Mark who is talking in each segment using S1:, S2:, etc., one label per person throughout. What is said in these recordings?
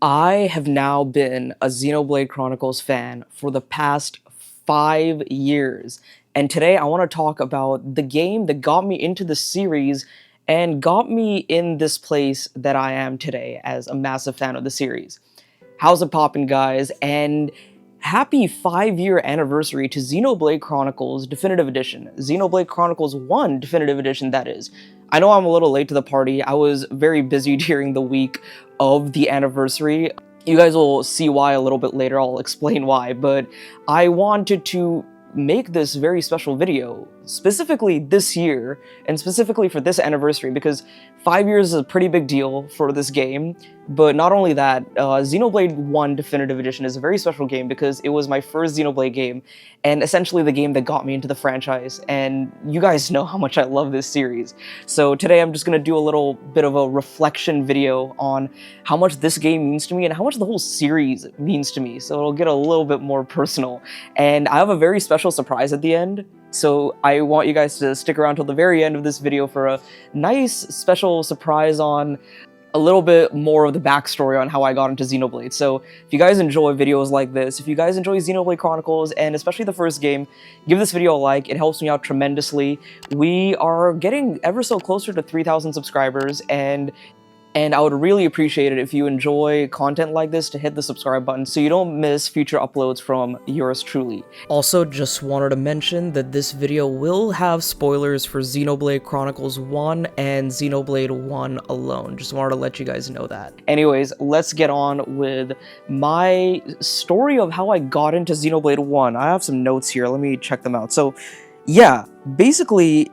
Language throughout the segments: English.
S1: I have now been a Xenoblade Chronicles fan for the past 5 years, and today I want to talk about the game that got me into the series and got me in this place that I am today as a massive fan of the series. How's it poppin', guys? And happy 5-year anniversary to Xenoblade Chronicles Definitive Edition. Xenoblade Chronicles 1 Definitive Edition, that is. I know I'm a little late to the party. I was very busy during the week of the anniversary. You guys will see why a little bit later. I'll explain why, but I wanted to make this very special video specifically this year and specifically for this anniversary because 5 years is a pretty big deal for this game. But not only that, Xenoblade 1 Definitive Edition is a very special game because it was my first Xenoblade game and essentially the game that got me into the franchise, and you guys know how much I love this series. So today I'm just going to do a little bit of a reflection video on how much this game means to me and how much the whole series means to me, so it'll get a little bit more personal. And I have a very special surprise at the end, so I want you guys to stick around till the very end of this video for a nice special surprise on a little bit more of the backstory on how I got into Xenoblade. So if you guys enjoy videos like this, if you guys enjoy Xenoblade Chronicles, and especially the first game, give this video a like. It helps me out tremendously. We are getting ever so closer to 3,000 subscribers, and I would really appreciate it if you enjoy content like this to hit the subscribe button so you don't miss future uploads from yours truly. Also, just wanted to mention that this video will have spoilers for Xenoblade Chronicles 1 and Xenoblade 1 alone. Just wanted to let you guys know that. Anyways, let's get on with my story of how I got into Xenoblade 1. I have some notes here. Let me check them out. So, yeah, basically,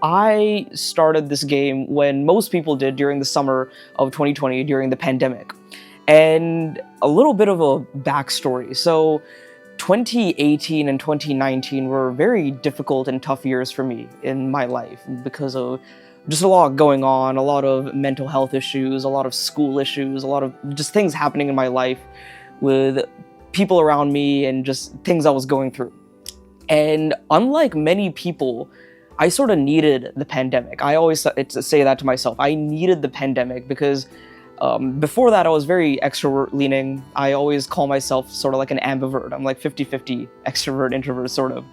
S1: I started this game when most people did during the summer of 2020, during the pandemic. And a little bit of a backstory. So 2018 and 2019 were very difficult and tough years for me in my life because of just a lot going on, a lot of mental health issues, a lot of school issues, a lot of just things happening in my life with people around me and just things I was going through. And unlike many people, I sort of needed the pandemic. I always say that to myself. I needed the pandemic because before that I was very extrovert leaning. I always call myself sort of like an ambivert. I'm like 50-50 extrovert, introvert sort of.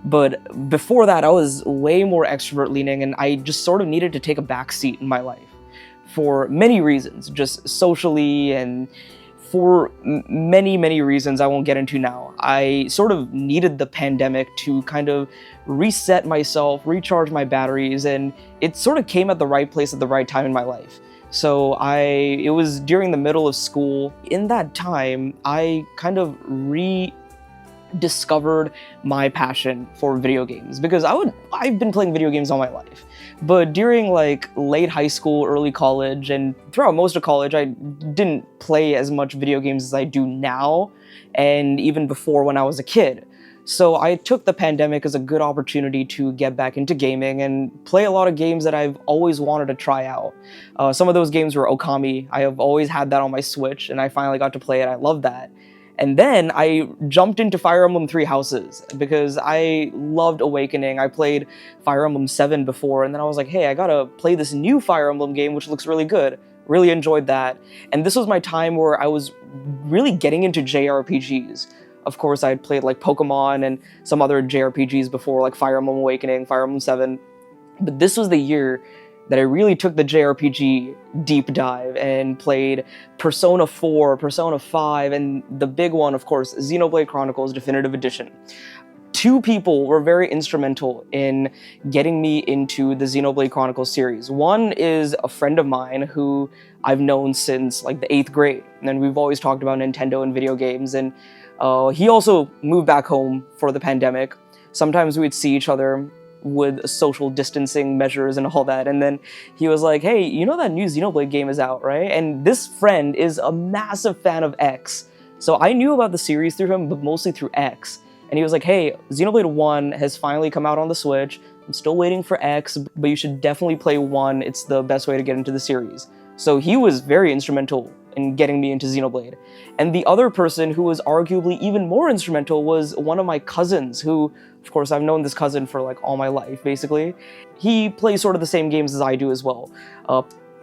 S1: But before that I was way more extrovert leaning, and I just sort of needed to take a back seat in my life for many reasons, just socially and for many reasons I won't get into now. I sort of needed the pandemic to kind of reset myself, recharge my batteries, and it sort of came at the right place at the right time in my life. So it was during the middle of school. In that time, I kind of rediscovered my passion for video games because I've been playing video games all my life. But during like late high school, early college, and throughout most of college, I didn't play as much video games as I do now, and even before when I was a kid. So I took the pandemic as a good opportunity to get back into gaming and play a lot of games that I've always wanted to try out. Some of those games were Okami. I have always had that on my Switch, and I finally got to play it. I love that. And then I jumped into Fire Emblem Three Houses because I loved Awakening. I played Fire Emblem 7 before, and then I was like, hey, I gotta play this new Fire Emblem game, which looks really good. Really enjoyed that. And this was my time where I was really getting into JRPGs. Of course, I had played like Pokemon and some other JRPGs before, like Fire Emblem Awakening, Fire Emblem 7. But this was the year that I really took the JRPG deep dive and played Persona 4, Persona 5, and the big one, of course, Xenoblade Chronicles Definitive Edition. Two people were very instrumental in getting me into the Xenoblade Chronicles series. One is a friend of mine who I've known since like the 8th grade, and we've always talked about Nintendo and video games, and he also moved back home for the pandemic. Sometimes we'd see each other with social distancing measures and all that, and then he was like, hey, you know that new Xenoblade game is out, right? And this friend is a massive fan of X, so I knew about the series through him, but mostly through X. And he was like, hey, Xenoblade 1 has finally come out on the Switch. I'm still waiting for X, but you should definitely play 1. It's the best way to get into the series. So he was very instrumental in getting me into Xenoblade. And the other person who was arguably even more instrumental was one of my cousins who, of course, I've known this cousin for like all my life, basically. He plays sort of the same games as I do as well.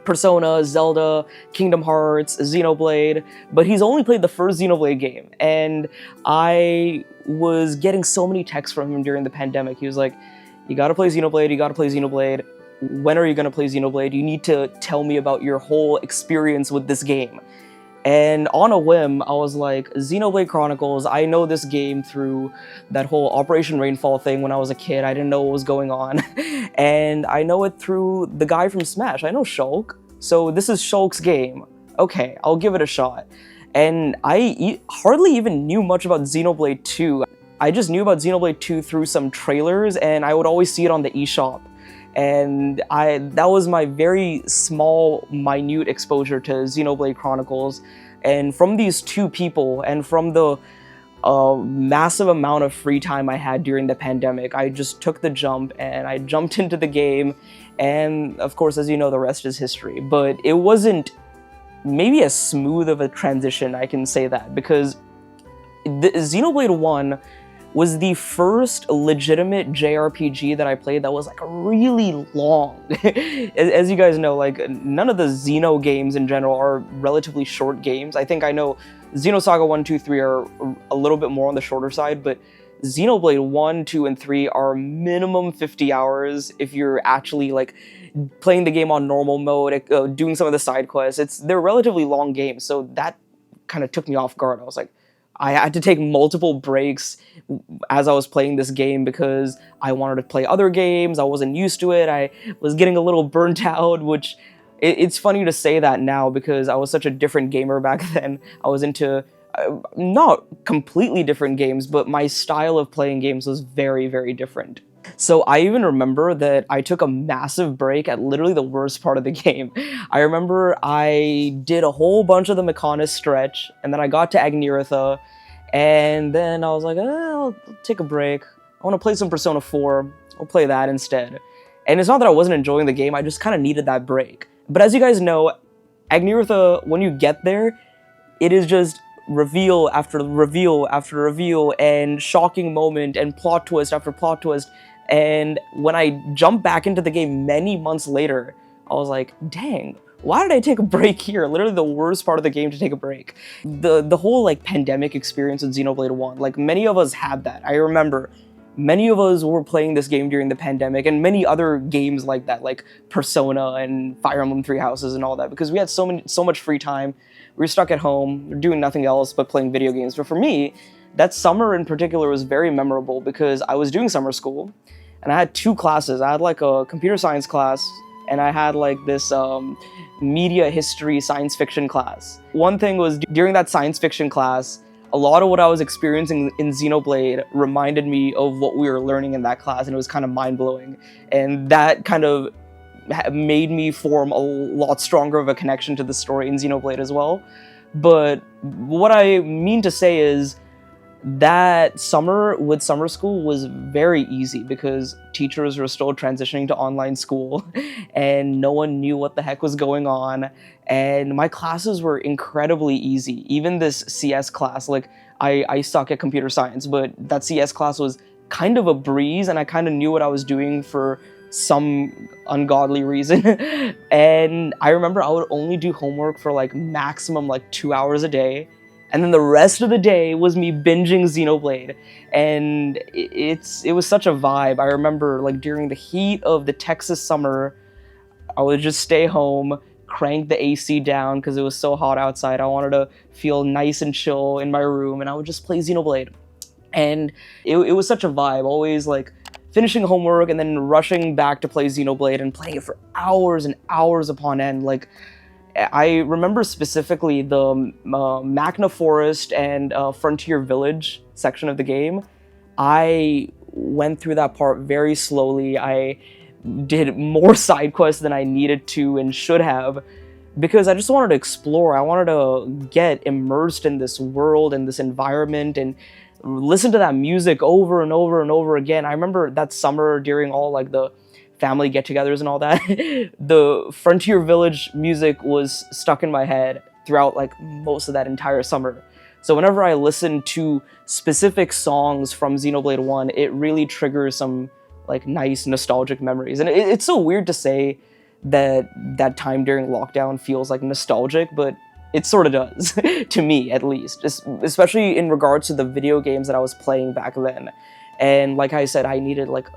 S1: Persona, Zelda, Kingdom Hearts, Xenoblade, but he's only played the first Xenoblade game. And I was getting so many texts from him during the pandemic. He was like, you gotta play Xenoblade, you gotta play Xenoblade. When are you gonna play Xenoblade? You need to tell me about your whole experience with this game. And on a whim, I was like, Xenoblade Chronicles, I know this game through that whole Operation Rainfall thing when I was a kid. I didn't know what was going on. And I know it through the guy from Smash. I know Shulk. So this is Shulk's game. Okay, I'll give it a shot. And I hardly even knew much about Xenoblade 2. I just knew about Xenoblade 2 through some trailers, and I would always see it on the eShop. And that was my very small, minute exposure to Xenoblade Chronicles. And from these two people, and from the massive amount of free time I had during the pandemic, I just took the jump and I jumped into the game. And of course, as you know, the rest is history. But it wasn't maybe as smooth of a transition, I can say that, because the Xenoblade 1 was the first legitimate JRPG that I played that was like really long. As you guys know, like none of the Xeno games in general are relatively short games. I think I know Xenosaga 1, 2, 3 are a little bit more on the shorter side, but Xenoblade 1, 2, and 3 are minimum 50 hours if you're actually like playing the game on normal mode, doing some of the side quests. They're relatively long games, so that kind of took me off guard. I was like, I had to take multiple breaks as I was playing this game because I wanted to play other games. I wasn't used to it. I was getting a little burnt out, which it's funny to say that now because I was such a different gamer back then. I was into not completely different games, but my style of playing games was very, very different. So I even remember that I took a massive break at literally the worst part of the game. I remember I did a whole bunch of the Mechonis stretch, and then I got to Agniritha, and then I was like, I'll take a break. I want to play some Persona 4. I'll play that instead. And it's not that I wasn't enjoying the game, I just kind of needed that break. But as you guys know, Agniritha, when you get there, it is just reveal after reveal after reveal, and shocking moment, and plot twist after plot twist. And when I jumped back into the game many months later, I was like, dang, why did I take a break here? Literally the worst part of the game to take a break. The whole like pandemic experience with Xenoblade 1, like many of us had that. I remember many of us were playing this game during the pandemic, and many other games like that, like Persona and Fire Emblem Three Houses and all that, because we had so much free time. We were stuck at home, we were doing nothing else but playing video games. But for me, that summer in particular was very memorable because I was doing summer school, and I had two classes. I had like a computer science class, and I had like this media history science fiction class. One thing was, during that science fiction class, a lot of what I was experiencing in Xenoblade reminded me of what we were learning in that class, and it was kind of mind-blowing. And that kind of made me form a lot stronger of a connection to the story in Xenoblade as well. But what I mean to say is that summer with summer school was very easy because teachers were still transitioning to online school and no one knew what the heck was going on, and my classes were incredibly easy. Even this CS class, like I suck at computer science, but that CS class was kind of a breeze, and I kind of knew what I was doing for some ungodly reason. And I remember I would only do homework for like maximum like 2 hours a day, and then the rest of the day was me binging Xenoblade. And it was such a vibe. I remember like during the heat of the Texas summer, I would just stay home, crank the AC down because it was so hot outside. I wanted to feel nice and chill in my room, and I would just play Xenoblade. And it was such a vibe, always like finishing homework and then rushing back to play Xenoblade and playing it for hours and hours upon end. Like, I remember specifically the Magna Forest and Frontier Village section of the game. I went through that part very slowly. I did more side quests than I needed to and should have, because I just wanted to explore. I wanted to get immersed in this world and this environment and listen to that music over and over and over again. I remember that summer during all like the family get-togethers and all that, the Frontier Village music was stuck in my head throughout like most of that entire summer. So whenever I listen to specific songs from Xenoblade 1, it really triggers some like nice nostalgic memories. And it's so weird to say that time during lockdown feels like nostalgic, but it sort of does, to me at least, especially in regards to the video games that I was playing back then. And like I said, I needed like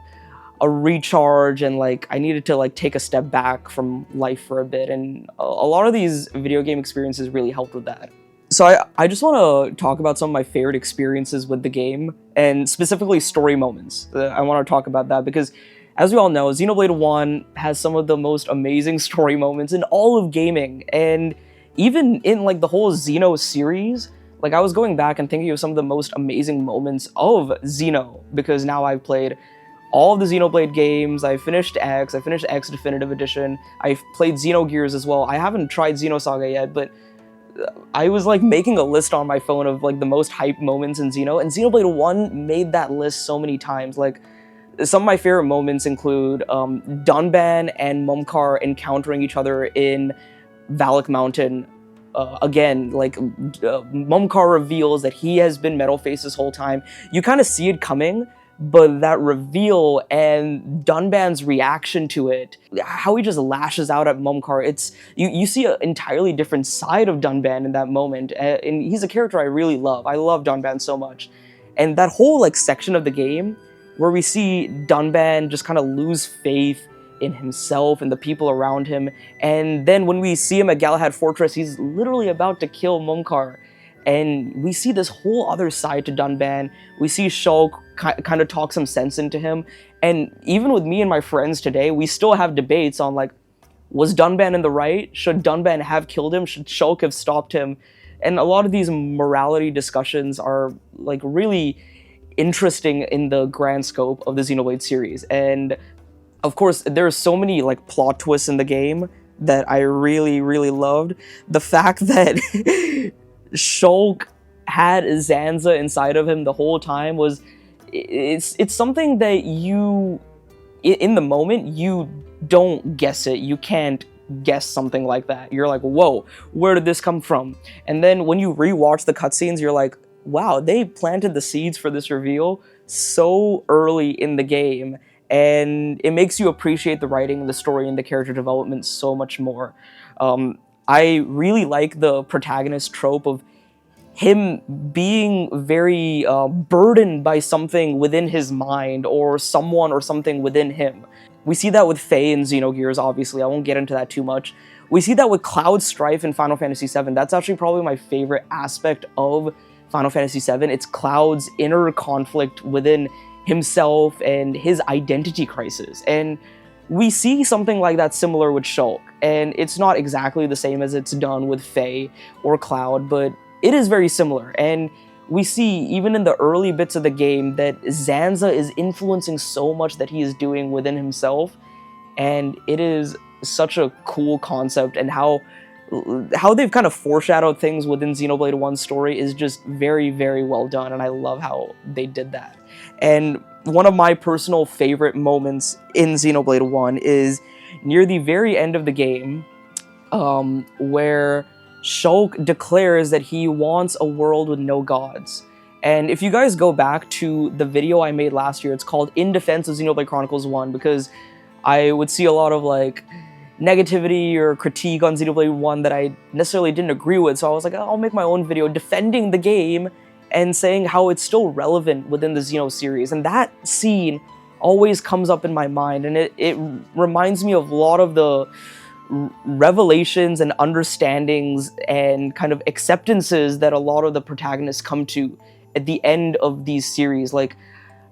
S1: a recharge, and like I needed to like take a step back from life for a bit, and a lot of these video game experiences really helped with that. So I just want to talk about some of my favorite experiences with the game, and specifically story moments. I want to talk about that because, as we all know, Xenoblade 1 has some of the most amazing story moments in all of gaming, and even in like the whole Xeno series. Like, I was going back and thinking of some of the most amazing moments of Xeno, because now I've played all of the Xenoblade games. I finished X Definitive Edition, I've played Xenogears as well. I haven't tried Xenosaga yet, but I was like making a list on my phone of like the most hype moments in Xeno, and Xenoblade 1 made that list so many times. Like, some of my favorite moments include Dunban and Mumkar encountering each other in Valak Mountain. Again, like, Mumkar reveals that he has been Metalface this whole time. You kind of see it coming, but that reveal and Dunban's reaction to it, how he just lashes out at Mumkar, you see an entirely different side of Dunban in that moment, and he's a character I really love. I love Dunban so much. And that whole like section of the game where we see Dunban just kind of lose faith in himself and the people around him, and then when we see him at Galahad Fortress, he's literally about to kill Mumkar, and we see this whole other side to Dunban. We see Shulk kind of talk some sense into him, and even with me and my friends today, we still have debates on like, was Dunban in the right? Should Dunban have killed him? Should Shulk have stopped him? And a lot of these morality discussions are like really interesting in the grand scope of the Xenoblade series. And of course, there are so many like plot twists in the game that I really, really loved. The fact that Shulk had Zanza inside of him the whole time was, it's something that you, in the moment, you don't guess it. You can't guess something like that. You're like, whoa, where did this come from? And then when you rewatch the cutscenes, you're like, wow, they planted the seeds for this reveal so early in the game. And it makes you appreciate the writing, the story, and the character development so much more. I really like the protagonist trope of him being very burdened by something within his mind, or someone or something within him. We see that with Faye in Xenogears, obviously. I won't get into that too much. We see that with Cloud's strife in Final Fantasy VII. That's actually probably my favorite aspect of Final Fantasy VII. It's Cloud's inner conflict within himself and his identity crisis. And we see something like that similar with Shulk. And it's not exactly the same as it's done with Faye or Cloud, but it is very similar. And we see, even in the early bits of the game, that Zanza is influencing so much that he is doing within himself. And it is such a cool concept, and how they've kind of foreshadowed things within Xenoblade 1's story is just very, very well done, and I love how they did that. And one of my personal favorite moments in Xenoblade 1 is near the very end of the game, where Shulk declares that he wants a world with no gods. And if you guys go back to the video I made last year, it's called In Defense of Xenoblade Chronicles 1, because I would see a lot of like negativity or critique on Xenoblade 1 that I necessarily didn't agree with, so I was like, I'll make my own video defending the game and saying how it's still relevant within the Xeno series. And that scene always comes up in my mind, and it reminds me of a lot of the revelations and understandings and kind of acceptances that a lot of the protagonists come to at the end of these series. Like,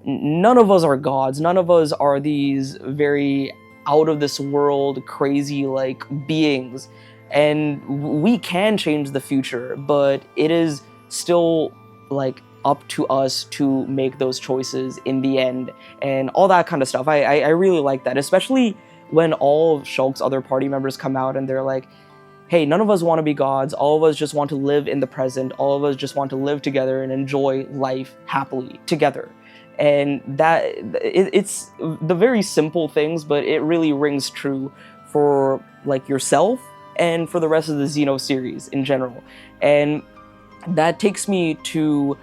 S1: none of us are gods, none of us are these very out of this world crazy like beings, and we can change the future, but it is still like up to us to make those choices in the end, and all that kind of stuff. I really like that, especially when all of Shulk's other party members come out and they're like, hey, none of us want to be gods, all of us just want to live in the present, all of us just want to live together and enjoy life happily together. And that, it's the very simple things, but it really rings true for like yourself and for the rest of the Xeno series in general. And that takes me to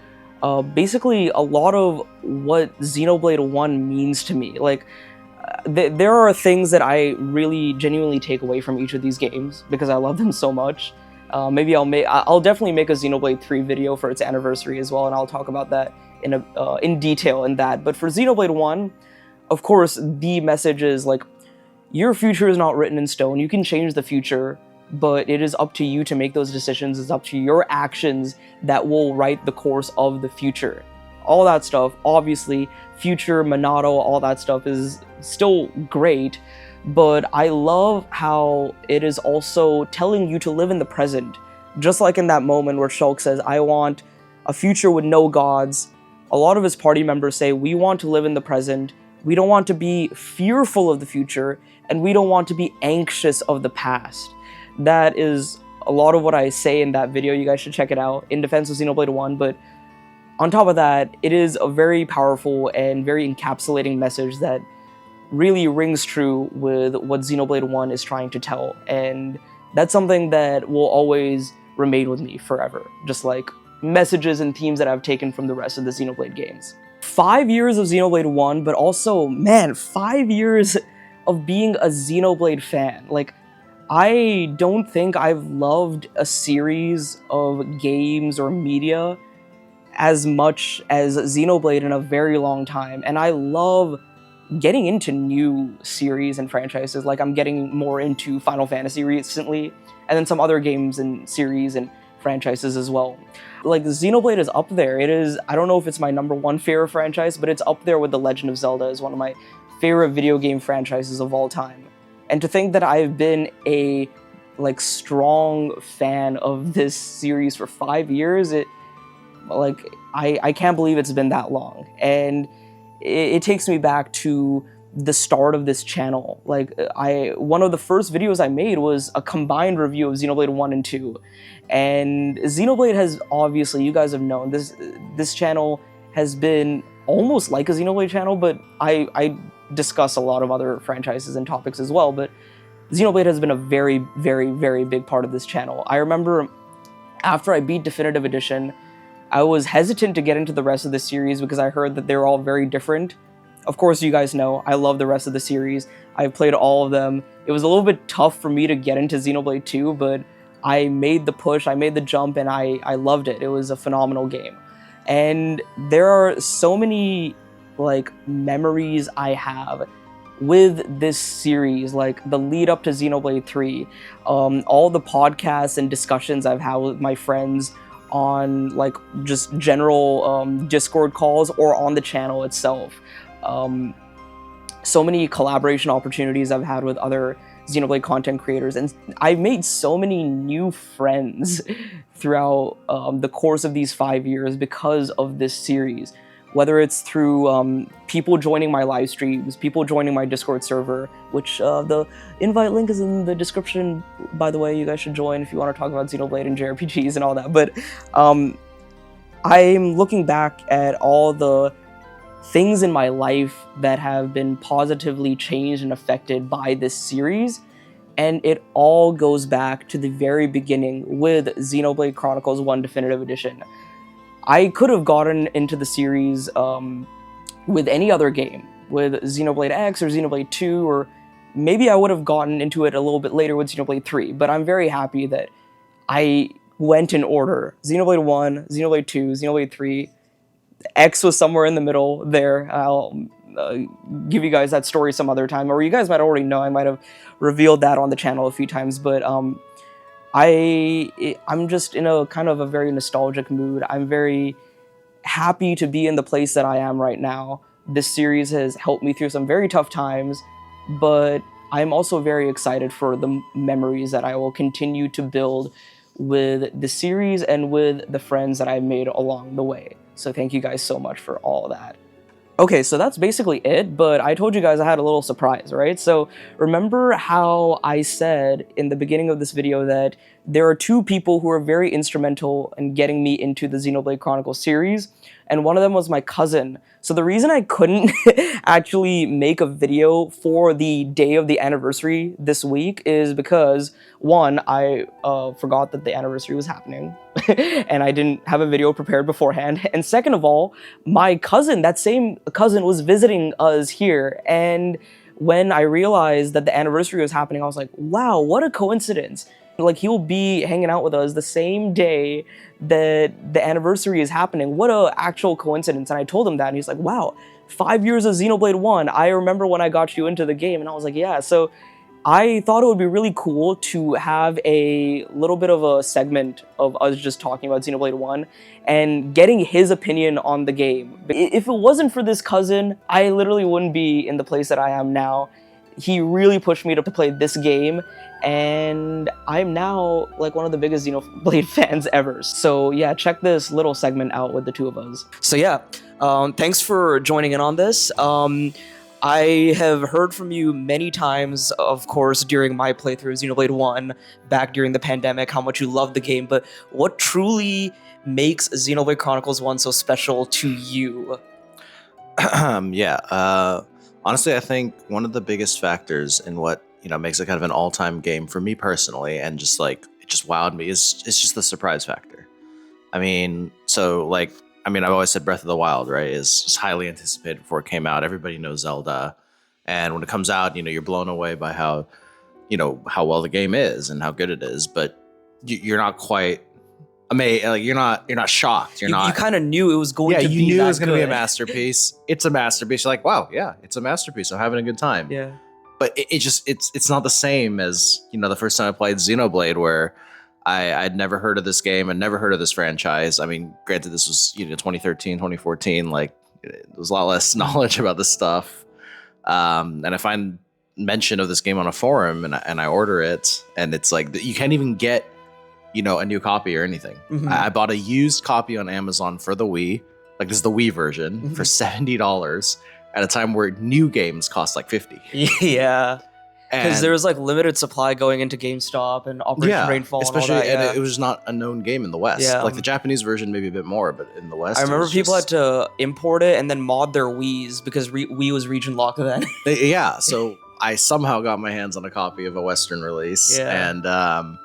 S1: basically a lot of what Xenoblade 1 means to me. Like, there are things that I really genuinely take away from each of these games because I love them so much. Maybe I'll definitely make a Xenoblade 3 video for its anniversary as well, and I'll talk about that in detail in that. But for Xenoblade 1, of course, the message is like, your future is not written in stone. You can change the future, but it is up to you to make those decisions. It's up to your actions that will write the course of the future. All that stuff, obviously, future, Monado, all that stuff is still great, but I love how it is also telling you to live in the present. Just like in that moment where Shulk says, I want a future with no gods, a lot of his party members say, we want to live in the present, we don't want to be fearful of the future, and we don't want to be anxious of the past. That is a lot of what I say in that video. You guys should check it out, in defense of Xenoblade 1, but on top of that, it is a very powerful and very encapsulating message that really rings true with what Xenoblade 1 is trying to tell, and that's something that will always remain with me forever, just like messages and themes that I've taken from the rest of the Xenoblade games. 5 years of Xenoblade 1, but also, man, 5 years of being a Xenoblade fan. Like, I don't think I've loved a series of games or media as much as Xenoblade in a very long time, and I love getting into new series and franchises. Like, I'm getting more into Final Fantasy recently, and then some other games and series and franchises as well. Like, Xenoblade is up there. It is, I don't know if it's my #1 favorite franchise, but it's up there with The Legend of Zelda as one of my favorite video game franchises of all time. And to think that I've been a, like, strong fan of this series for 5 years, I can't believe it's been that long. And it takes me back to the start of this channel. Like, one of the first videos I made was a combined review of Xenoblade 1 and 2. And Xenoblade has, obviously, you guys have known, this channel has been almost like a Xenoblade channel, but I discuss a lot of other franchises and topics as well, but Xenoblade has been a very, very, very big part of this channel. I remember after I beat Definitive Edition, I was hesitant to get into the rest of the series because I heard that they're all very different. Of course, you guys know, I love the rest of the series. I've played all of them. It was a little bit tough for me to get into Xenoblade 2, but I made the push, I made the jump, and I loved it. It was a phenomenal game. And there are so many, like, memories I have with this series, like the lead up to Xenoblade 3, all the podcasts and discussions I've had with my friends on, like, just general Discord calls or on the channel itself. So many collaboration opportunities I've had with other Xenoblade content creators, and I've made so many new friends throughout the course of these 5 years because of this series. Whether it's through people joining my live streams, people joining my Discord server, which the invite link is in the description, by the way. You guys should join if you want to talk about Xenoblade and JRPGs and all that. But I'm looking back at all the things in my life that have been positively changed and affected by this series, and it all goes back to the very beginning with Xenoblade Chronicles 1 Definitive Edition. I could have gotten into the series with any other game, with Xenoblade X or Xenoblade 2, or maybe I would have gotten into it a little bit later with Xenoblade 3, but I'm very happy that I went in order. Xenoblade 1, Xenoblade 2, Xenoblade 3, X was somewhere in the middle there. I'll give you guys that story some other time, or you guys might already know, I might have revealed that on the channel a few times, but I'm just in a kind of a very nostalgic mood. I'm very happy to be in the place that I am right now. This series has helped me through some very tough times, but I'm also very excited for the memories that I will continue to build with the series and with the friends that I've made along the way. So thank you guys so much for all that. Okay, so that's basically it, but I told you guys I had a little surprise, right? So remember how I said in the beginning of this video that there are two people who are very instrumental in getting me into the Xenoblade Chronicles series, and one of them was my cousin. So the reason I couldn't actually make a video for the day of the anniversary this week is because, one, I forgot that the anniversary was happening, and I didn't have a video prepared beforehand, and second of all, my cousin, that same cousin, was visiting us here, and when I realized that the anniversary was happening, I was like, wow, what a coincidence. Like, he'll be hanging out with us the same day that the anniversary is happening. What a actual coincidence. And I told him that, and he's like, wow, 5 years of Xenoblade 1. I remember when I got you into the game. And I was like, yeah. So I thought it would be really cool to have a little bit of a segment of us just talking about Xenoblade 1 and getting his opinion on the game. If it wasn't for this cousin, I literally wouldn't be in the place that I am now. He really pushed me to play this game, and I'm now like one of the biggest Xenoblade fans ever. So yeah, check this little segment out with the two of us. So yeah, thanks for joining in on this. I have heard from you many times, of course, during my playthrough of Xenoblade 1, back during the pandemic, how much you love the game, but what truly makes Xenoblade Chronicles 1 so special to you?
S2: Honestly, I think one of the biggest factors in what makes it kind of an all-time game for me personally, and just like it just wowed me, is just the surprise factor. I've always said Breath of the Wild, right, is just highly anticipated before it came out. Everybody knows Zelda, and when it comes out, you're blown away by how well the game is and how good it is. But you're not quite amazed. Like you're not shocked. You
S1: kind of knew it was going to be.
S2: Yeah, you knew it was going to be a
S1: good.
S2: masterpiece. It's a masterpiece. You're like, wow, yeah, it's a masterpiece. I'm having a good time.
S1: Yeah.
S2: But it's not the same as the first time I played Xenoblade, where I'd never heard of this game and never heard of this franchise. I mean, granted, this was 2013, 2014. Like, there was a lot less knowledge about this stuff. And I find mention of this game on a forum, and I order it, and it's like you can't even get a new copy or anything.
S1: Mm-hmm.
S2: I bought a used copy on Amazon for the Wii. Like, this is the Wii version, mm-hmm. for $70 at a time where new games cost like $50.
S1: Yeah. Because there was like limited supply going into GameStop and Operation Rainfall,
S2: especially,
S1: and all that. Yeah.
S2: And it was not a known game in the West.
S1: Yeah.
S2: Like the Japanese version, maybe a bit more, but in the West,
S1: I remember people had to import it and then mod their Wiis because Wii was region locked then.
S2: Yeah, so I somehow got my hands on a copy of a Western release, and I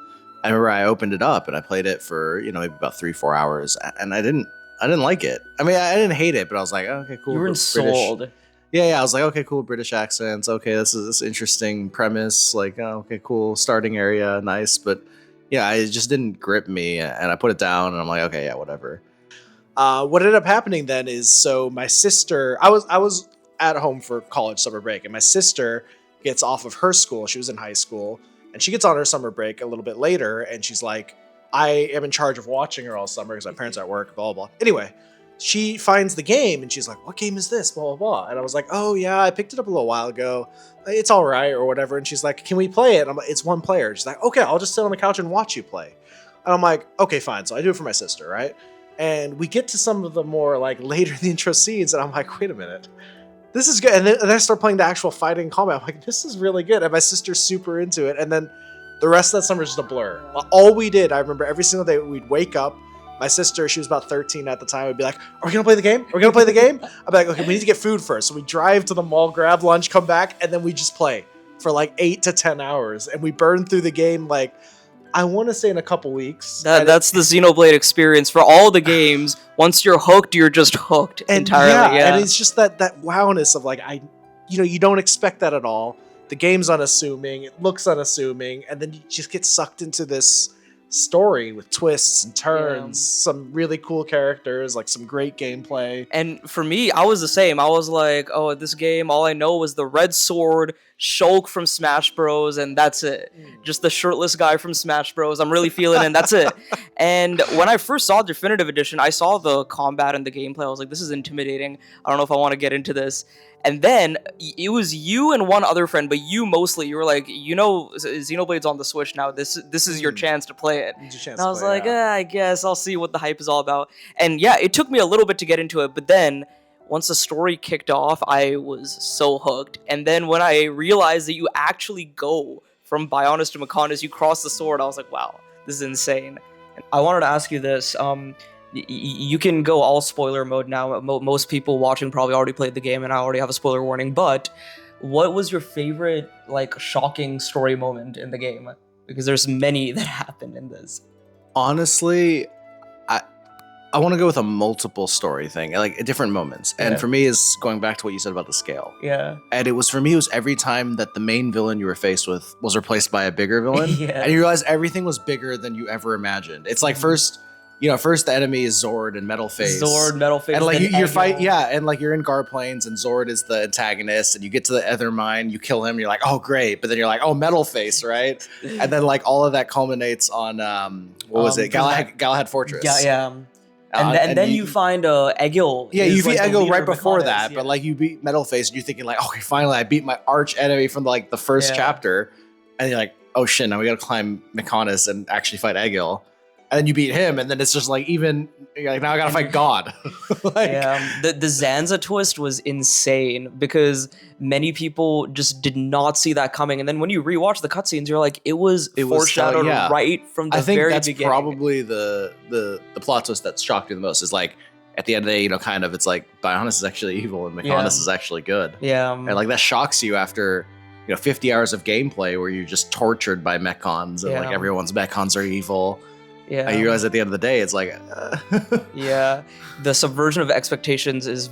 S2: remember I opened it up and I played it for maybe about 3-4 hours, and I didn't like it. I mean, I didn't hate it, but I was like, oh, okay, cool.
S1: You were sold.
S2: Yeah, I was like, okay, cool, British accents. Okay, this is this interesting premise. Like, oh, okay, cool, starting area, nice. But yeah, it just didn't grip me, and I put it down, and I'm like, okay, yeah, whatever.
S3: What ended up happening then is, so my sister, I was at home for college summer break, and my sister gets off of her school. She was in high school, and she gets on her summer break a little bit later, and she's like, I am in charge of watching her all summer because my parents are at work, blah, blah, blah. Anyway, she finds the game and she's like, what game is this? Blah, blah, blah. And I was like, oh yeah, I picked it up a little while ago. It's all right or whatever. And she's like, can we play it? And I'm like, it's one player. She's like, okay, I'll just sit on the couch and watch you play. And I'm like, okay, fine. So I do it for my sister, right? And we get to some of the more like later in the intro scenes and I'm like, wait a minute. This is good. And then I start playing the actual fighting combat. I'm like, this is really good. And my sister's super into it. And then the rest of that summer is just a blur. All we did, I remember every single day we'd wake up. My sister, she was about 13 at the time, would be like, are we going to play the game? Are we going to play the game? I'd be like, okay, we need to get food first. So we drive to the mall, grab lunch, come back, and then we just play for like 8 to 10 hours. And we burn through the game like, I want to say in a couple weeks.
S1: That's the Xenoblade experience for all the games. Once you're hooked, you're just hooked entirely. Yeah.
S3: And it's just that wowness of like, you don't expect that at all. The game's unassuming, it looks unassuming, and then you just get sucked into this story with twists and turns, some really cool characters, like some great gameplay.
S1: And for me, I was the same. I was like, oh, this game, all I know was the red sword, Shulk from Smash Bros, and that's it. Just the shirtless guy from Smash Bros. I'm really feeling it, and that's it. And when I first saw Definitive Edition, I saw the combat and the gameplay. I was like, this is intimidating. I don't know if I want to get into this. And then it was you and one other friend, but you mostly. You were like, Xenoblade's on the Switch now. This is your chance to play it. And I was like, I guess I'll see what the hype is all about. And yeah, it took me a little bit to get into it, but then once the story kicked off, I was so hooked. And then when I realized that you actually go from Bionis to Mechonis, you cross the sword, I was like, wow, this is insane. I wanted to ask you this. You can go all spoiler mode now. Most people watching probably already played the game, and I already have a spoiler warning. But what was your favorite, like, shocking story moment in the game? Because there's many that happened in this.
S2: Honestly, I want to go with a multiple story thing, like at different moments. And
S1: Yeah.
S2: for me, is going back to what you said about the scale.
S1: Yeah.
S2: And it was for me, it was every time that the main villain you were faced with was replaced by a bigger villain,
S1: Yeah.
S2: and you realize everything was bigger than you ever imagined. It's like first the enemy is Zord and Metalface.
S1: Metalface,
S2: and like
S1: then
S2: you're
S1: Egil.
S2: fight, and like you're in Guard Plains, and Zord is the antagonist, and you get to the Ether Mine, you kill him, you're like, oh great, but then you're like, oh Metalface, right? And then like all of that culminates on what was it, Galahad Fortress?
S1: Yeah. And then you find Egil.
S2: Yeah,
S1: is,
S2: you beat
S1: like, the
S2: Egil
S1: leader
S2: right
S1: of
S2: before
S1: Mechonis,
S2: that,
S1: yeah.
S2: but like you beat Metalface, and you're thinking like, okay, finally I beat my arch enemy from like the first
S1: Yeah.
S2: chapter, and you're like, oh shit, now we gotta climb Mechonis and actually fight Egil, and then you beat him, and then it's just like even you're like, now I gotta fight God. Like,
S1: Yeah, the Zanza twist was insane because many people just did not see that coming, and then when you rewatch the cutscenes, you're like, it was foreshadowed
S2: yeah.
S1: right from the
S2: I think
S1: very
S2: that's
S1: beginning.
S2: probably the plot twist that shocked me the most. Is like at the end of the day, kind of it's like Bionis is actually evil and Mechonis
S1: Yeah.
S2: is actually good.
S1: Yeah,
S2: And like that shocks you after 50 hours of gameplay where you're just tortured by mechons and like
S1: Yeah.
S2: everyone's mechons are evil.
S1: yeah.
S2: And you realize at the end of the day, it's like,
S1: Yeah, the subversion of expectations is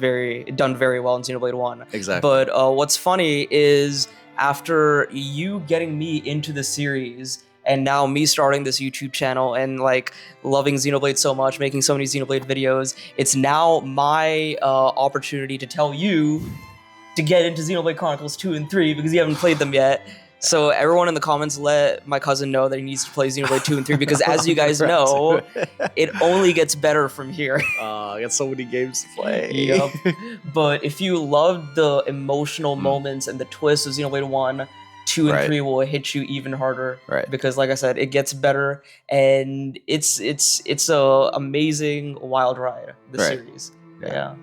S1: done very well in Xenoblade 1.
S2: exactly.
S1: But what's funny is after you getting me into the series and now me starting this YouTube channel and like loving Xenoblade so much, making so many Xenoblade videos, it's now my opportunity to tell you to get into Xenoblade Chronicles 2 and 3 because you haven't played them yet. So everyone in the comments, let my cousin know that he needs to play Xenoblade 2 and 3 because as you guys know, it only gets better from here.
S2: I got so many games to play.
S1: Yup. But if you loved the emotional moments and the twists of Xenoblade 1, 2 and
S2: Right.
S1: 3 will hit you even harder.
S2: Right.
S1: Because like I said, it gets better and it's a amazing wild ride, the
S2: Right.
S1: series. Yeah.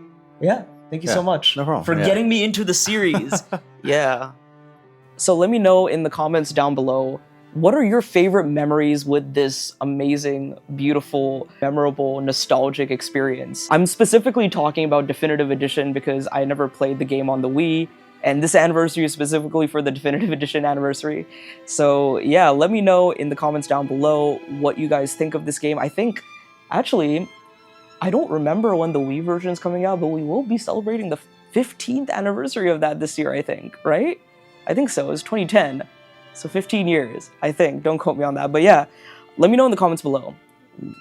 S1: Yeah. Thank you so
S2: Yeah,
S1: much
S2: no problem.
S1: for
S2: Yeah.
S1: getting me into the series. Yeah. So let me know in the comments down below, what are your favorite memories with this amazing, beautiful, memorable, nostalgic experience? I'm specifically talking about Definitive Edition because I never played the game on the Wii, and this anniversary is specifically for the Definitive Edition anniversary. So yeah, let me know in the comments down below what you guys think of this game. I think, actually, I don't remember when the Wii version is coming out, but we will be celebrating the 15th anniversary of that this year, I think, right? I think so. It was 2010. So 15 years, I think. Don't quote me on that. But yeah, let me know in the comments below.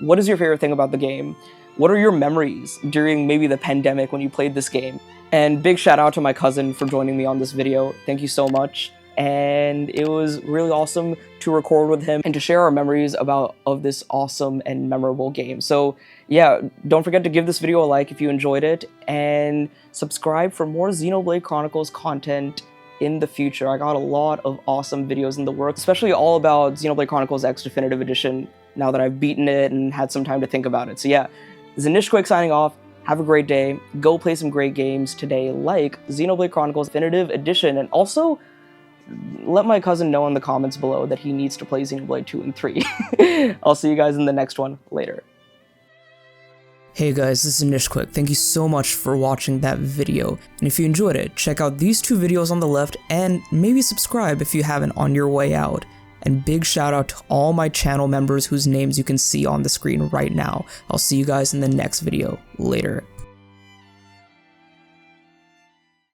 S1: What is your favorite thing about the game? What are your memories during maybe the pandemic when you played this game? And big shout out to my cousin for joining me on this video. Thank you so much. And it was really awesome to record with him and to share our memories of this awesome and memorable game. So yeah, don't forget to give this video a like if you enjoyed it and subscribe for more Xenoblade Chronicles content in the future. I got a lot of awesome videos in the works, especially all about Xenoblade Chronicles X Definitive Edition now that I've beaten it and had some time to think about it. So yeah, this is Nishquake signing off. Have a great day. Go play some great games today like Xenoblade Chronicles Definitive Edition, and also let my cousin know in the comments below that he needs to play Xenoblade 2 and 3. I'll see you guys in the next one later. Hey guys, this is Nishquake. Thank you so much for watching that video. And if you enjoyed it, check out these two videos on the left and maybe subscribe if you haven't on your way out. And big shout out to all my channel members whose names you can see on the screen right now. I'll see you guys in the next video later.